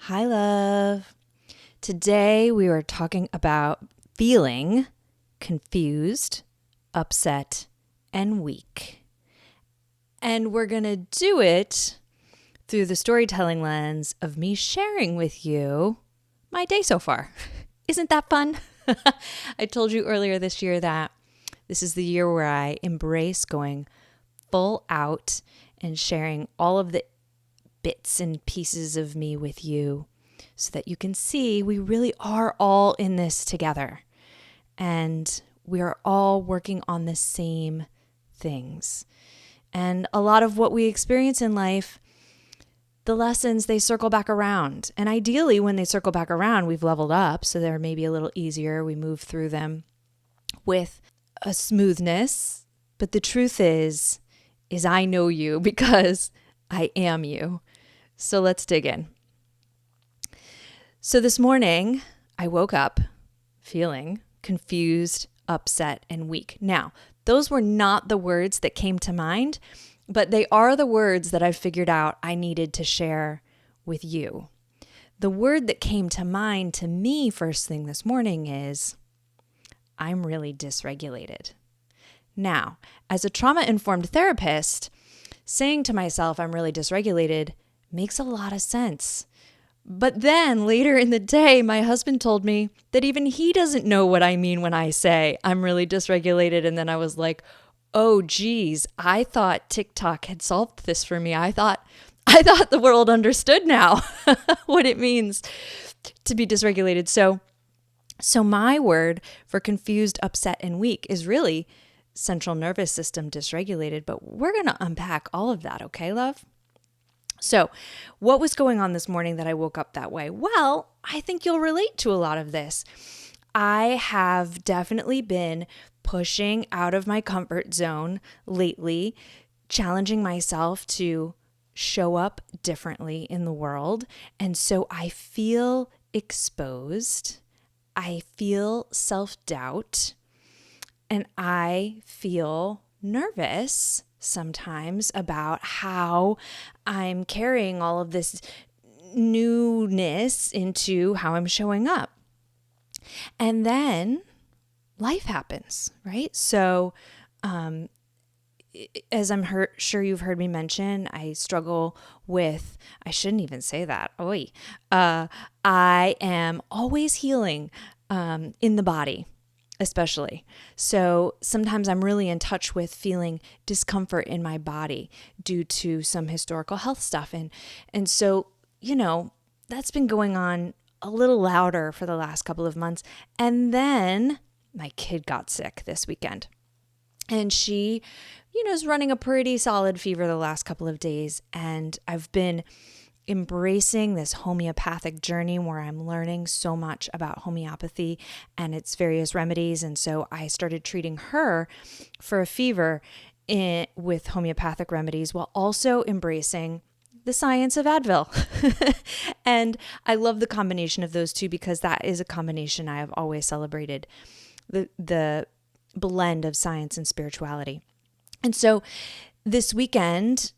Hi, love. Today we are talking about feeling confused, upset, and weak. And we're going to do it through the storytelling lens of me sharing with you my day so far. Isn't that fun? I told you earlier this year that this is the year where I embrace going full out and sharing all of the bits and pieces of me with you so that you can see we really are all in this together and we are all working on the same things. And a lot of what we experience in life, the lessons, they circle back around. And ideally, when they circle back around, we've leveled up, so they're maybe a little easier. We move through them with a smoothness. But the truth is I know you because I am you. So let's dig in. So this morning, I woke up feeling confused, upset, and weak. Now, those were not the words that came to mind, but they are the words that I figured out I needed to share with you. The word that came to mind to me first thing this morning is, I'm really dysregulated. Now, as a trauma-informed therapist, saying to myself, I'm really dysregulated makes a lot of sense. But then later in the day, my husband told me that even he doesn't know what I mean when I say I'm really dysregulated. And then I was like, oh, geez, I thought TikTok had solved this for me. I thought the world understood now what it means to be dysregulated. So my word for confused, upset, and weak is really central nervous system dysregulated, but we're going to unpack all of that, okay, love? So what was going on this morning that I woke up that way? Well, I think you'll relate to a lot of this. I have definitely been pushing out of my comfort zone lately, challenging myself to show up differently in the world. And so I feel exposed. I feel self-doubt. And I feel nervous sometimes about how I'm carrying all of this newness into how I'm showing up. And then life happens, right? So, as I'm sure you've heard me mention, I struggle with, I shouldn't even say that. I am always healing in the body. Especially. So sometimes I'm really in touch with feeling discomfort in my body due to some historical health stuff. And so, that's been going on a little louder for the last couple of months. And then my kid got sick this weekend. And she, is running a pretty solid fever the last couple of days. And I've been embracing this homeopathic journey where I'm learning so much about homeopathy and its various remedies. And so I started treating her for a fever with homeopathic remedies while also embracing the science of Advil. And I love the combination of those two because that is a combination I have always celebrated, the blend of science and spirituality. And so this weekend,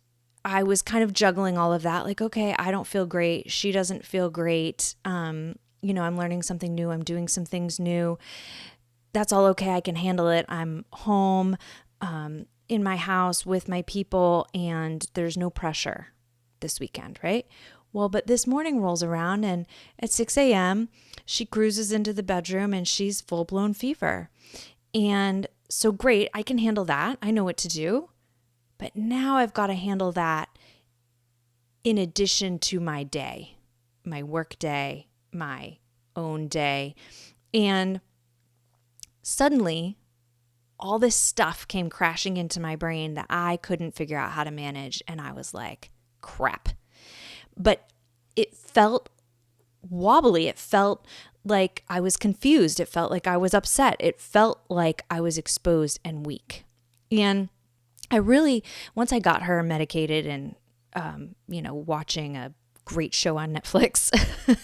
I was kind of juggling all of that. Like, okay, I don't feel great. She doesn't feel great. I'm learning something new. I'm doing some things new. That's all okay. I can handle it. I'm home, in my house with my people, and there's no pressure this weekend, right? Well, but this morning rolls around and at 6 a.m., she cruises into the bedroom and she's full-blown fever. And so great, I can handle that. I know what to do. But now I've got to handle that in addition to my day, my work day, my own day. And suddenly, all this stuff came crashing into my brain that I couldn't figure out how to manage. And I was like, crap. But it felt wobbly. It felt like I was confused. It felt like I was upset. It felt like I was exposed and weak. And I really, once I got her medicated and, watching a great show on Netflix,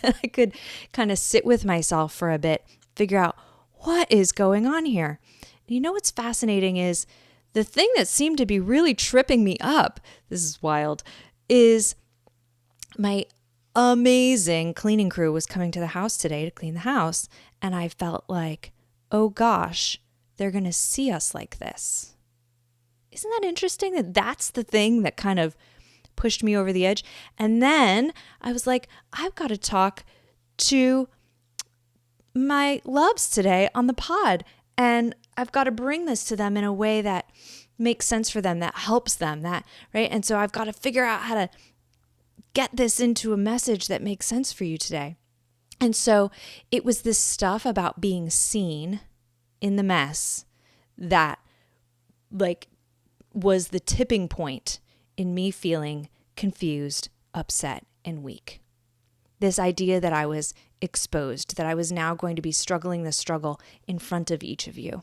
I could kind of sit with myself for a bit, figure out what is going on here. You know what's fascinating is the thing that seemed to be really tripping me up, this is wild, is my amazing cleaning crew was coming to the house today to clean the house. And I felt like, oh gosh, they're going to see us like this. Isn't that interesting that that's the thing that kind of pushed me over the edge? And then I was like, I've got to talk to my loves today on the pod. And I've got to bring this to them in a way that makes sense for them, that helps them, that, right? And so I've got to figure out how to get this into a message that makes sense for you today. And so it was this stuff about being seen in the mess that was the tipping point in me feeling confused, upset, and weak. This idea that I was exposed, that I was now going to be struggling the struggle in front of each of you.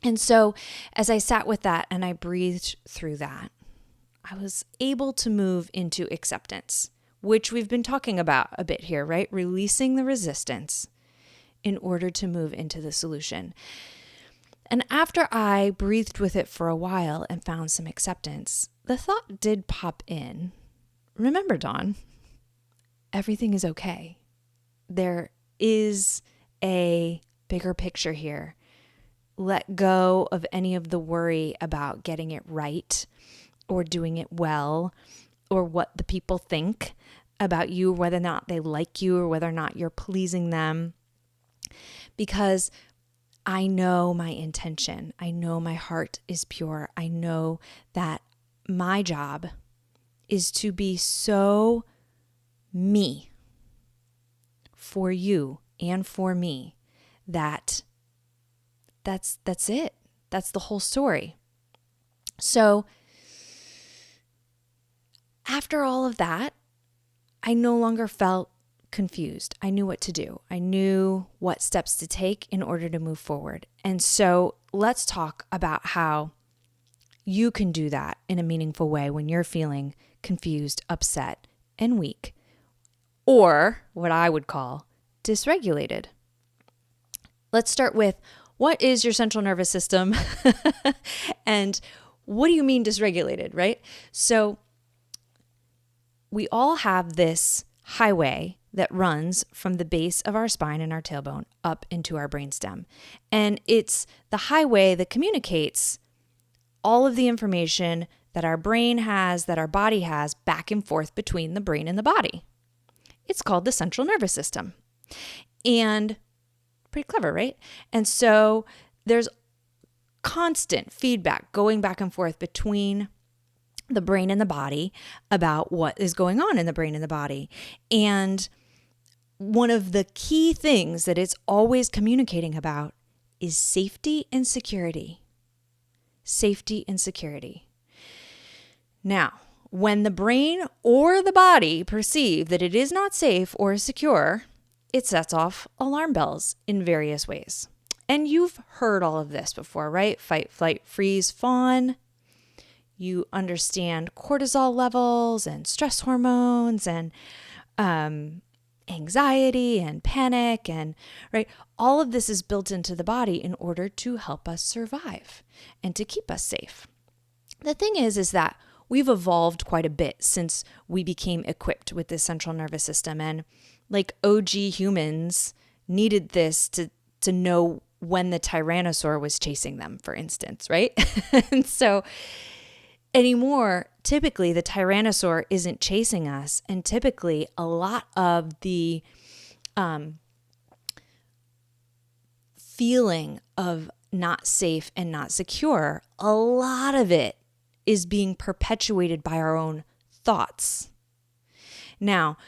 And so as I sat with that and I breathed through that, I was able to move into acceptance, which we've been talking about a bit here, right? Releasing the resistance in order to move into the solution. And after I breathed with it for a while and found some acceptance, the thought did pop in. Remember, Dawn, everything is okay. There is a bigger picture here. Let go of any of the worry about getting it right or doing it well or what the people think about you, whether or not they like you or whether or not you're pleasing them. Because I know my intention. I know my heart is pure. I know that my job is to be so me for you and for me that's it. That's the whole story. So after all of that, I no longer felt confused. I knew what to do. I knew what steps to take in order to move forward. And so let's talk about how you can do that in a meaningful way when you're feeling confused, upset, and weak, or what I would call dysregulated. Let's start with, what is your central nervous system? And what do you mean dysregulated, right? So we all have this highway that runs from the base of our spine and our tailbone up into our brainstem. And it's the highway that communicates all of the information that our brain has, that our body has, back and forth between the brain and the body. It's called the central nervous system. And pretty clever, right? And so there's constant feedback going back and forth between the brain and the body about what is going on in the brain and the body. And one of the key things that it's always communicating about is safety and security. Safety and security. Now, when the brain or the body perceive that it is not safe or secure, it sets off alarm bells in various ways. And you've heard all of this before, right? Fight, flight, freeze, fawn. You understand cortisol levels and stress hormones and anxiety and panic and, right? All of this is built into the body in order to help us survive and to keep us safe. The thing is that we've evolved quite a bit since we became equipped with this central nervous system. And like OG humans needed this to know when the tyrannosaur was chasing them, for instance, right? And so anymore, typically the tyrannosaur isn't chasing us. And typically a lot of the feeling of not safe and not secure, a lot of it is being perpetuated by our own thoughts. Now,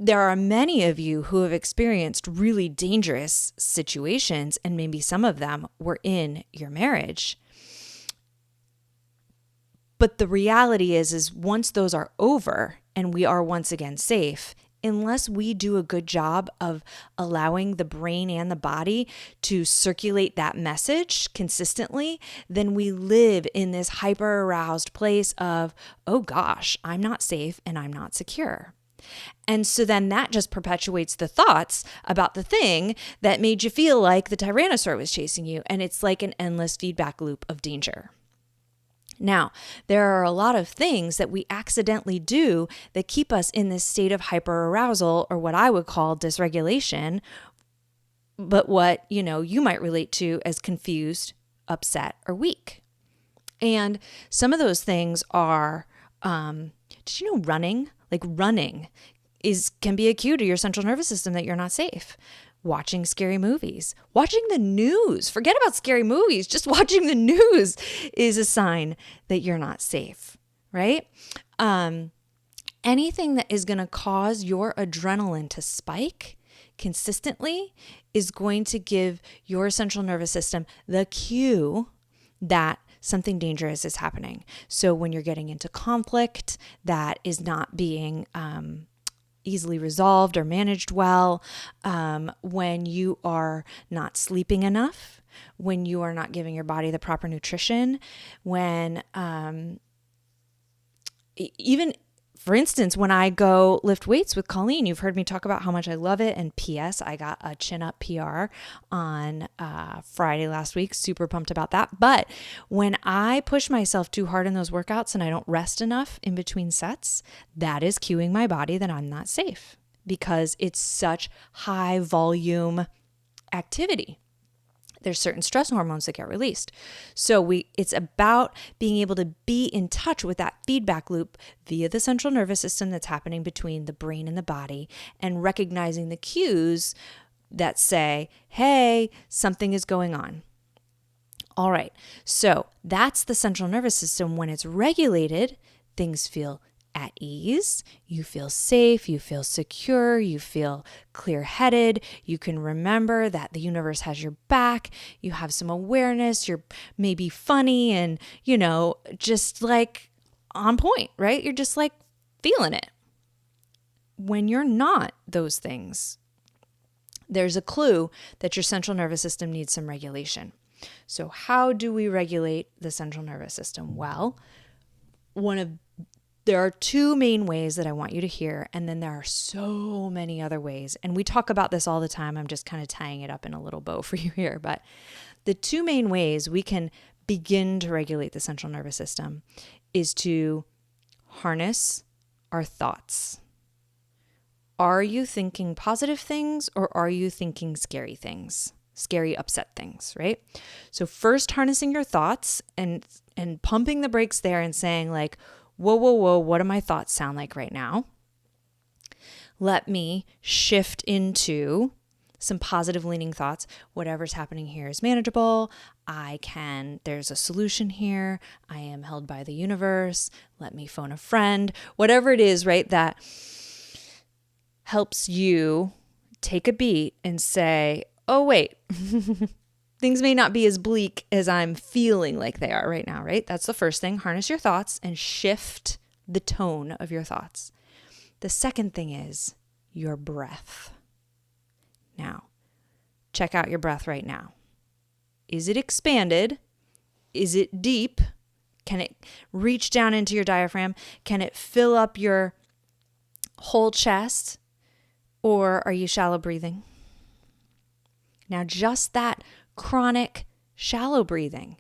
there are many of you who have experienced really dangerous situations, and maybe some of them were in your marriage. But the reality is once those are over and we are once again safe, unless we do a good job of allowing the brain and the body to circulate that message consistently, then we live in this hyper aroused place of, oh gosh, I'm not safe and I'm not secure. And so then that just perpetuates the thoughts about the thing that made you feel like the tyrannosaur was chasing you. And it's like an endless feedback loop of danger. Now, there are a lot of things that we accidentally do that keep us in this state of hyperarousal, or what I would call dysregulation, but what, you might relate to as confused, upset, or weak. And some of those things are, did you know running? Like running can be a cue to your central nervous system that you're not safe. Watching scary movies, watching the news, forget about scary movies, just watching the news is a sign that you're not safe, right? Anything that is going to cause your adrenaline to spike consistently is going to give your central nervous system the cue that something dangerous is happening. So when you're getting into conflict that is not being easily resolved or managed well, when you are not sleeping enough, when you are not giving your body the proper nutrition, when even, for instance, when I go lift weights with Colleen, you've heard me talk about how much I love it. And P.S., I got a chin-up PR on Friday last week. Super pumped about that. But when I push myself too hard in those workouts and I don't rest enough in between sets, that is cueing my body that I'm not safe, because it's such high volume activity. There's certain stress hormones that get released. So it's about being able to be in touch with that feedback loop via the central nervous system that's happening between the brain and the body, and recognizing the cues that say, hey, something is going on. All right. So that's the central nervous system. When it's regulated, things feel at ease, you feel safe, you feel secure, you feel clear-headed, you can remember that the universe has your back, you have some awareness, you're maybe funny and, just like on point, right? You're just like feeling it. When you're not those things, there's a clue that your central nervous system needs some regulation. So how do we regulate the central nervous system? Well, there are two main ways that I want you to hear, and then there are so many other ways. And we talk about this all the time. I'm just kind of tying it up in a little bow for you here. But the two main ways we can begin to regulate the central nervous system is to harness our thoughts. Are you thinking positive things, or are you thinking scary things? Scary, upset things, right? So first, harnessing your thoughts and pumping the brakes there and saying like, whoa, what do my thoughts sound like right now? Let me shift into some positive leaning thoughts. Whatever's happening here is manageable. There's a solution here. I am held by the universe. Let me phone a friend. Whatever it is, right, that helps you take a beat and say, oh, wait, things may not be as bleak as I'm feeling like they are right now, right? That's the first thing. Harness your thoughts and shift the tone of your thoughts. The second thing is your breath. Now, check out your breath right now. Is it expanded? Is it deep? Can it reach down into your diaphragm? Can it fill up your whole chest? Or are you shallow breathing? Now, just that chronic shallow breathing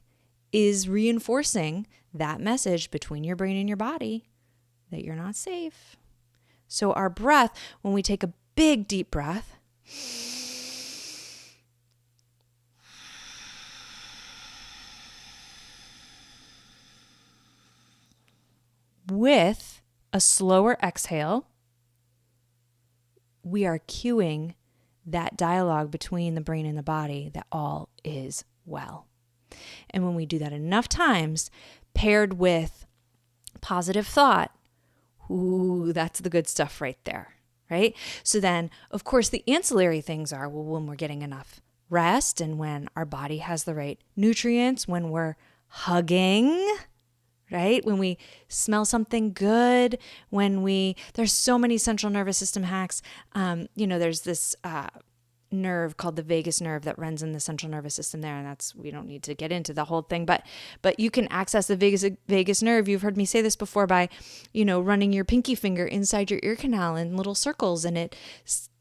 is reinforcing that message between your brain and your body that you're not safe. So our breath, when we take a big deep breath, with a slower exhale, we are cueing that dialogue between the brain and the body that all is well. And when we do that enough times, paired with positive thought, ooh, that's the good stuff right there, right? So then, of course, the ancillary things are, well, when we're getting enough rest and when our body has the right nutrients, when we're hugging, right? When we smell something good, there's so many central nervous system hacks. There's this nerve called the vagus nerve that runs in the central nervous system there. And we don't need to get into the whole thing, but you can access the vagus nerve. You've heard me say this before by, running your pinky finger inside your ear canal in little circles, and it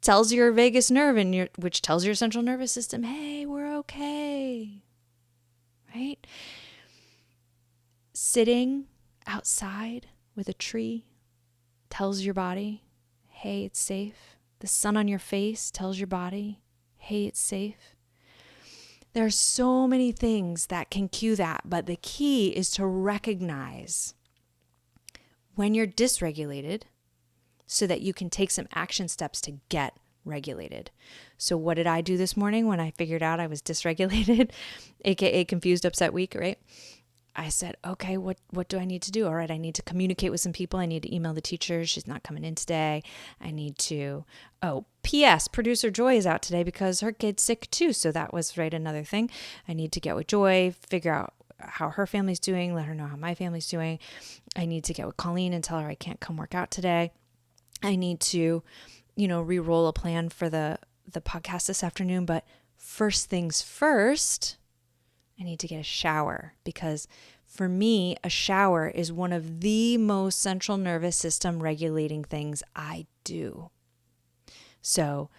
tells your vagus nerve which tells your central nervous system, hey, we're okay, right? Sitting outside with a tree tells your body, hey, it's safe. The sun on your face tells your body, hey, it's safe. There are so many things that can cue that, but the key is to recognize when you're dysregulated so that you can take some action steps to get regulated. So what did I do this morning when I figured out I was dysregulated, aka confused, upset, weak, right? I said, okay, what do I need to do? All right, I need to communicate with some people. I need to email the teacher. She's not coming in today. I need to, P.S. Producer Joy is out today because her kid's sick too. So that was another thing. I need to get with Joy, figure out how her family's doing, let her know how my family's doing. I need to get with Colleen and tell her I can't come work out today. I need to, re-roll a plan for the podcast this afternoon. But first things first, I need to get a shower, because for me, a shower is one of the most central nervous system regulating things I do. So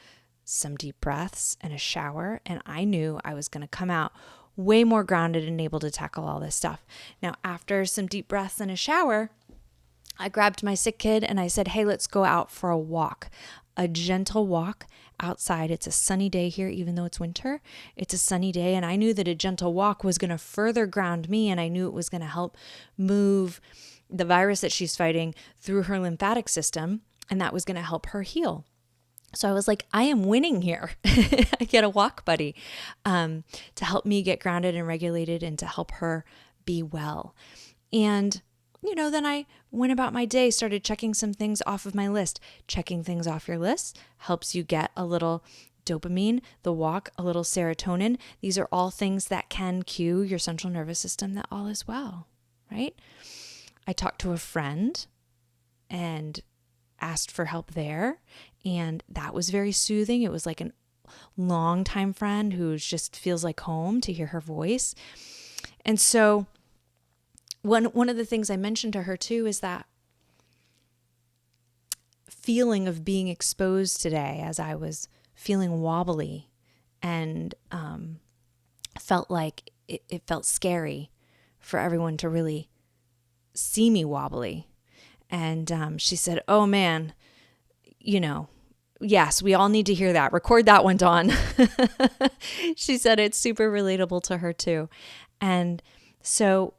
some deep breaths and a shower, and I knew I was going to come out way more grounded and able to tackle all this stuff. Now, after some deep breaths and a shower, I grabbed my sick kid and I said, hey, let's go out for a walk, a gentle walk outside. It's a sunny day here, even though it's winter. It's a sunny day, and I knew that a gentle walk was going to further ground me, and I knew it was going to help move the virus that she's fighting through her lymphatic system, and that was going to help her heal. So I was like, I am winning here. I get a walk buddy to help me get grounded and regulated and to help her be well. And then I went about my day, started checking some things off of my list. Checking things off your list helps you get a little dopamine, the walk, a little serotonin. These are all things that can cue your central nervous system that all is well, right? I talked to a friend and asked for help there, and that was very soothing. It was like a longtime friend who just feels like home to hear her voice. And so one of the things I mentioned to her too is that feeling of being exposed today, as I was feeling wobbly and felt like it felt scary for everyone to really see me wobbly. And she said, oh man, yes, we all need to hear that. Record that one, Dawn. She said it's super relatable to her too. And so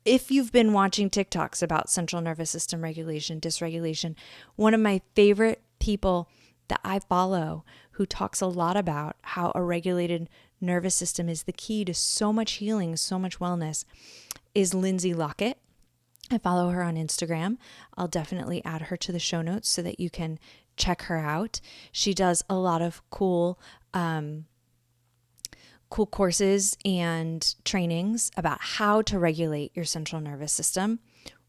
if you've been watching TikToks about central nervous system regulation, dysregulation, one of my favorite people that I follow who talks a lot about how a regulated nervous system is the key to so much healing, so much wellness, is Lindsay Lockett. I follow her on Instagram. I'll definitely add her to the show notes so that you can check her out. She does a lot of cool courses and trainings about how to regulate your central nervous system.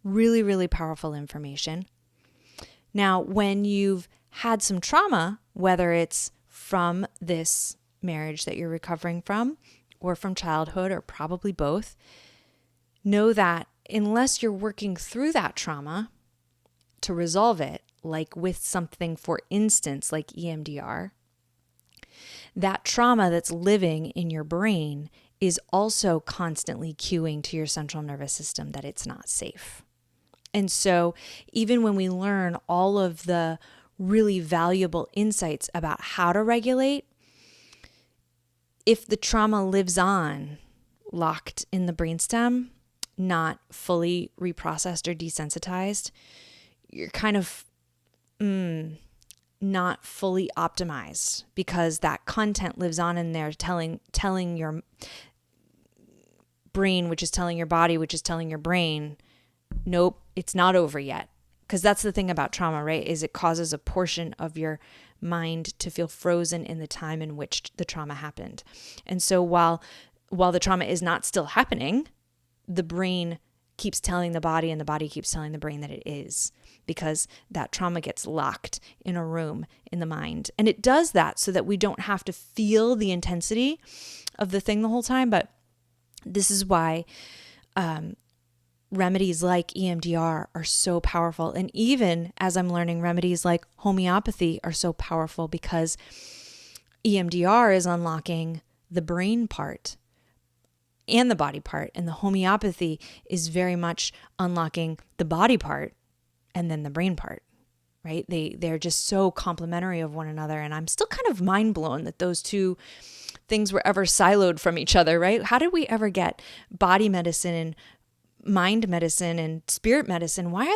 Really, really powerful information. Now, when you've had some trauma, whether it's from this marriage that you're recovering from or from childhood or probably both, know that unless you're working through that trauma to resolve it, like with something, for instance, like EMDR, that trauma that's living in your brain is also constantly cueing to your central nervous system that it's not safe. And so even when we learn all of the really valuable insights about how to regulate, if the trauma lives on locked in the brainstem, not fully reprocessed or desensitized, you're kind of not fully optimized, because that content lives on in there telling your brain, which is telling your body, which is telling your brain, nope, it's not over yet. Because that's the thing about trauma, right? Is it causes a portion of your mind to feel frozen in the time in which the trauma happened. And so while the trauma is not still happening, the brain keeps telling the body and the body keeps telling the brain that it is, because that trauma gets locked in a room in the mind. And it does that so that we don't have to feel the intensity of the thing the whole time. But this is why remedies like EMDR are so powerful. And even as I'm learning, remedies like homeopathy are so powerful, because EMDR is unlocking the brain part. and the body part. And the homeopathy is very much unlocking the body part and then the brain part, right? They're just so complementary of one another. And I'm still kind of mind blown that those two things were ever siloed from each other, right? How did we ever get body medicine and mind medicine and spirit medicine? Why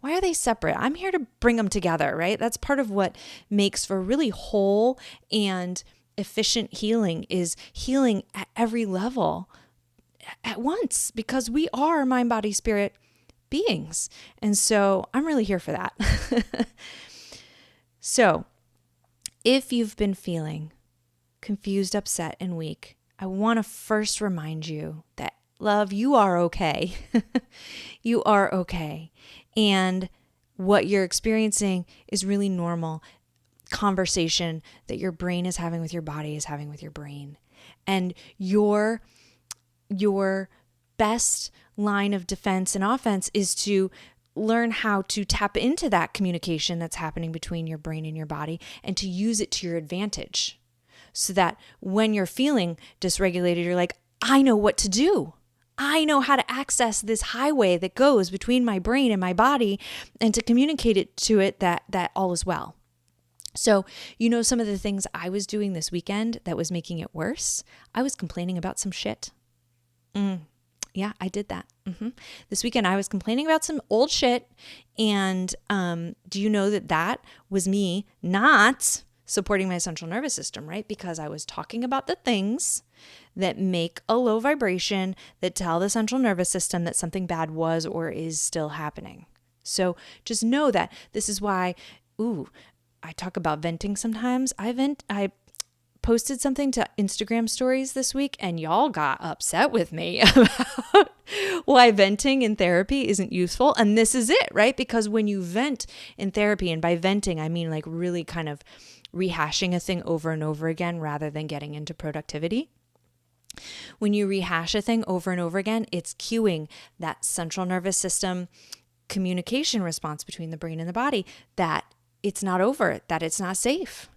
are they separate? I'm here to bring them together, right? That's part of what makes for really whole and efficient healing, is healing at every level at once, because we are mind, body, spirit beings. And so I'm really here for that. So if you've been feeling confused, upset, and weak, I want to first remind you that, love, you are okay. You are okay. And what you're experiencing is really normal conversation that your brain is having with your body is having with your brain. And your best line of defense and offense is to learn how to tap into that communication that's happening between your brain and your body and to use it to your advantage. So that when you're feeling dysregulated, you're like, I know what to do. I know how to access this highway that goes between my brain and my body and to communicate it to it that all is well. So, some of the things I was doing this weekend that was making it worse, I was complaining about some shit. Yeah, I did that. This weekend, I was complaining about some old shit. And do you know that was me not supporting my central nervous system, right? Because I was talking about the things that make a low vibration that tell the central nervous system that something bad was or is still happening. So just know that this is why, I talk about venting sometimes. I posted something to Instagram stories this week and y'all got upset with me about why venting in therapy isn't useful. And this is it, right? Because when you vent in therapy, and by venting, I mean like really kind of rehashing a thing over and over again rather than getting into productivity. When you rehash a thing over and over again, it's cueing that central nervous system communication response between the brain and the body that it's not over, that it's not safe.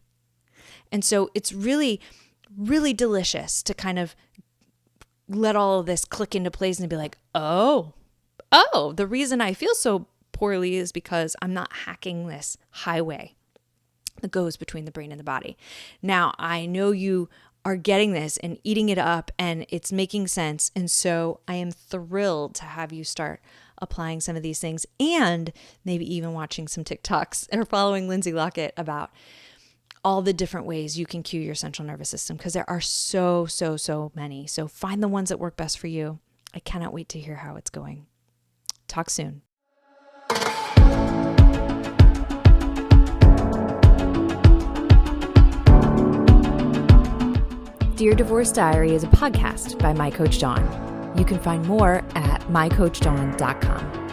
And so it's really, really delicious to kind of let all of this click into place and be like, oh, the reason I feel so poorly is because I'm not hacking this highway that goes between the brain and the body. Now, I know you are getting this and eating it up and it's making sense. And so I am thrilled to have you start applying some of these things and maybe even watching some TikToks or following Lindsay Lockett about all the different ways you can cue your central nervous system, because there are so many. So find the ones that work best for you. I cannot wait to hear how it's going. Talk soon. Dear Divorce Diary is a podcast by my coach Dawn. You can find more at mycoachdawn.com.